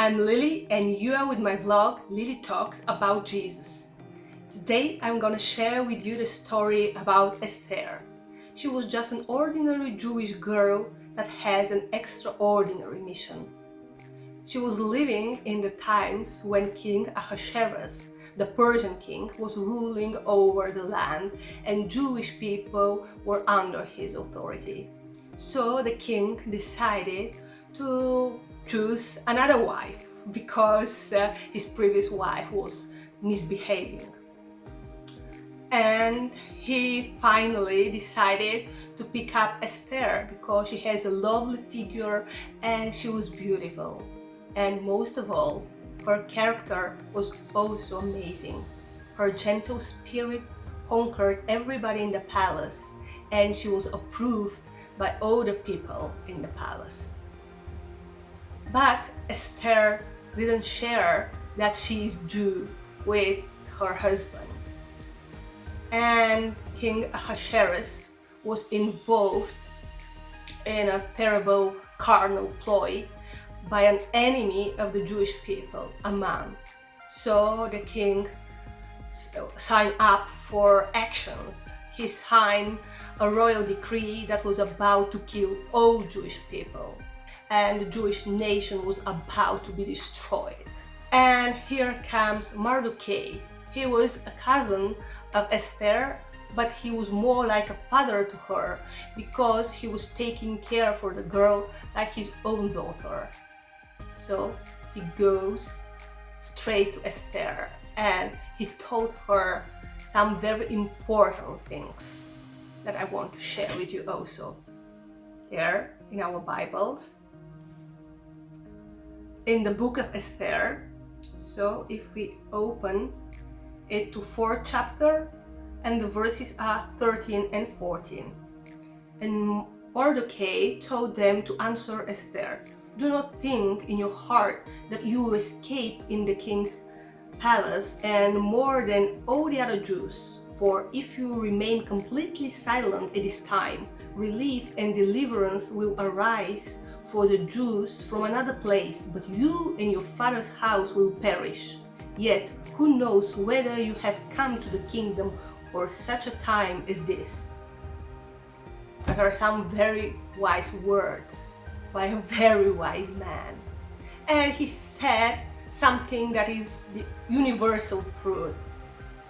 I'm Lily and you are with my vlog Lily Talks about Jesus. Today I'm gonna share with you the story about Esther. She was just an ordinary Jewish girl that has an extraordinary mission. She was living in the times when King Ahasuerus, the Persian king, was ruling over the land and Jewish people were under his authority. So the king decided to choose another wife because his previous wife was misbehaving. And he finally decided to pick up Esther because she has a lovely figure and she was beautiful. And most of all, her character was also amazing. Her gentle spirit conquered everybody in the palace and she was approved by all the people in the palace. But Esther didn't share that she is Jew with her husband. And King Ahasuerus was involved in a terrible carnal ploy by an enemy of the Jewish people, Haman. So the king signed up for actions. He signed a royal decree that was about to kill all Jewish people. And the Jewish nation was about to be destroyed. And here comes Mordecai. He was a cousin of Esther, but he was more like a father to her because he was taking care for the girl like his own daughter. So he goes straight to Esther and he told her some very important things that I want to share with you also. Here in our Bibles, in the Book of Esther. So if we open it to 4th chapter, and the verses are 13 and 14. And Mordecai told them to answer Esther, "Do not think in your heart that you will escape in the king's palace and more than all the other Jews. For if you remain completely silent at this time, relief and deliverance will arise for the Jews from another place, but you and your father's house will perish. Yet who knows whether you have come to the kingdom for such a time as this?" That are some very wise words by a very wise man. And he said something that is the universal truth.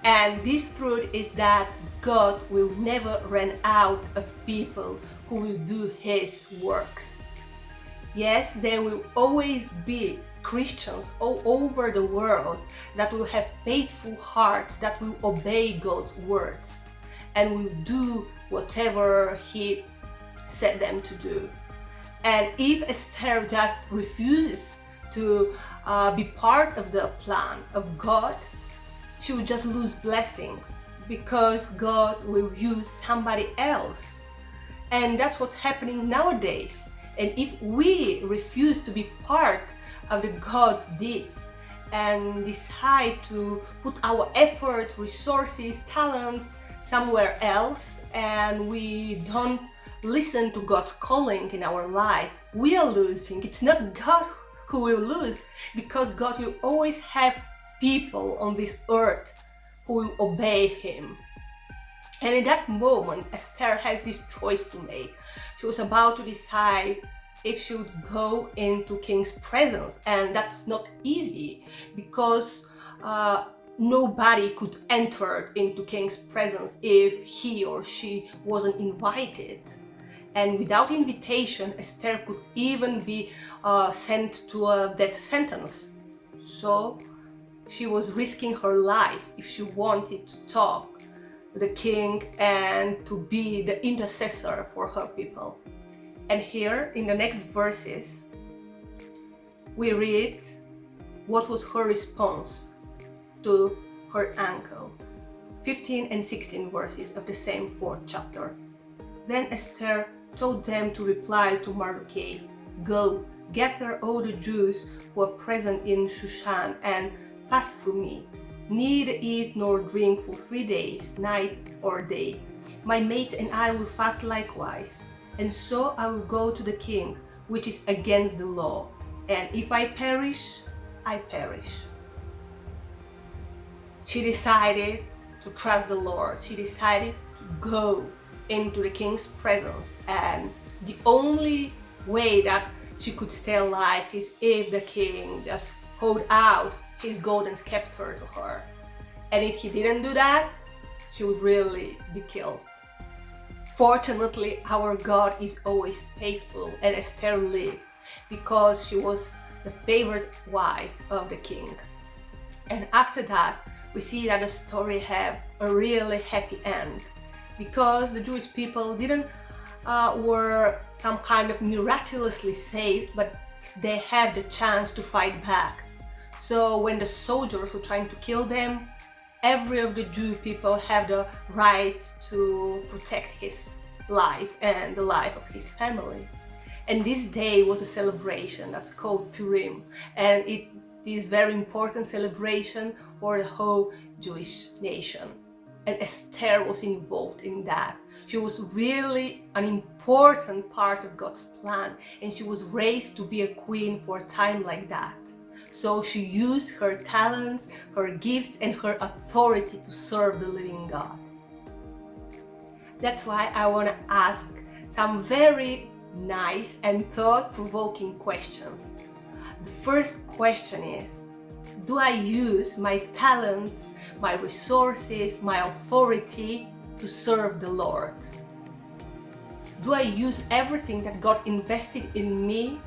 And this truth is that God will never run out of people who will do his works. Yes, there will always be Christians all over the world that will have faithful hearts that will obey God's words and will do whatever he said them to do. And if Esther just refuses to be part of the plan of God, she will just lose blessings because God will use somebody else. And that's what's happening nowadays. And if we refuse to be part of the God's deeds and decide to put our efforts, resources, talents somewhere else, and we don't listen to God's calling in our life, we are losing. It's not God who will lose, because God will always have people on this earth who will obey him. And in that moment, Esther has this choice to make. She was about to decide if she would go into king's presence, and that's not easy because nobody could enter into king's presence if he or she wasn't invited. And without invitation, Esther could even be sent to a death sentence. So she was risking her life if she wanted to talk to the king and to be the intercessor for her people. And here in the next verses, we read what was her response to her uncle. 15 and 16 verses of the same 4th chapter. Then Esther told them to reply to Mordecai, "Go, gather all the Jews who are present in Shushan and fast for me. Neither eat nor drink for 3 days, night or day. My maids and I will fast likewise. And so I will go to the king, which is against the law. and if I perish, I perish. She decided to trust the Lord. She decided to go into the king's presence, and the only way that she could stay alive is if the king just hold out his golden scepter to her. And if he didn't do that, she would really be killed. Fortunately, our God is always faithful, and Esther lived because she was the favorite wife of the king. And after that, we see that the story had a really happy end, because the Jewish people didn't were some kind of miraculously saved, but they had the chance to fight back. So when the soldiers were trying to kill them, every of the Jew people have the right to protect his life and the life of his family. And this day was a celebration that's called Purim, and it is very important celebration for the whole Jewish nation. And Esther was involved in that. She was really an important part of God's plan, and she was raised to be a queen for a time like that. So she used her talents, her gifts, and her authority to serve the living God. That's why I want to ask some very nice and thought-provoking questions. The first question is, do I use my talents, my resources, my authority to serve the Lord? Do I use everything that God invested in me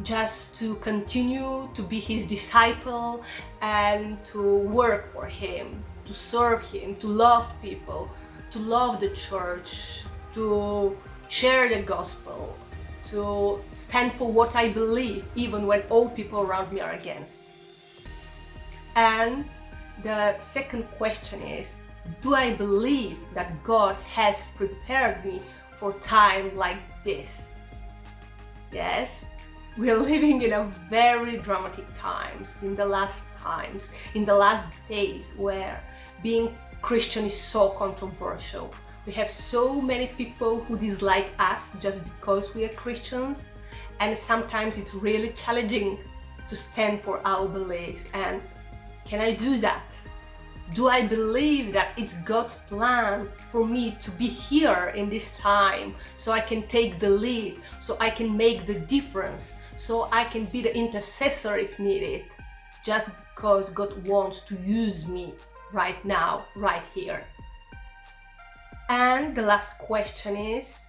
just to continue to be His disciple and to work for Him, to serve Him, to love people, to love the church, to share the gospel, to stand for what I believe, even when all people around me are against? And the second question is, do I believe that God has prepared me for time like this? Yes, we're living in a very dramatic times, in the last days, where being Christian is so controversial. We have so many people who dislike us just because we are Christians, and sometimes it's really challenging to stand for our beliefs. And can I do that? Do I believe that it's God's plan for me to be here in this time, so I can take the lead, so I can make the difference, so I can be the intercessor if needed, just because God wants to use me right now, right here? And the last question is,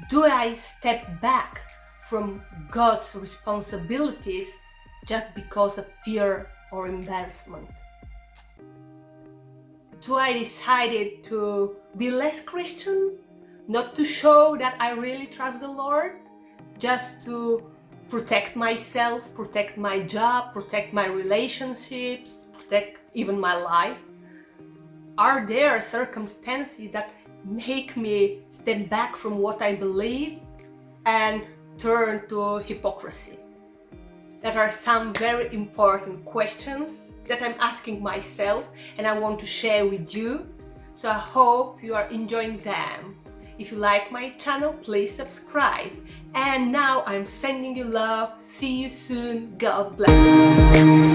do I step back from God's responsibilities just because of fear or embarrassment? Do I decide to be less Christian, not to show that I really trust the Lord, just to protect myself, protect my job, protect my relationships, protect even my life? Are there circumstances that make me step back from what I believe and turn to hypocrisy? That are some very important questions that I'm asking myself, and I want to share with you. So I hope you are enjoying them. If you like my channel, please subscribe. And now I'm sending you love. See you soon. God bless.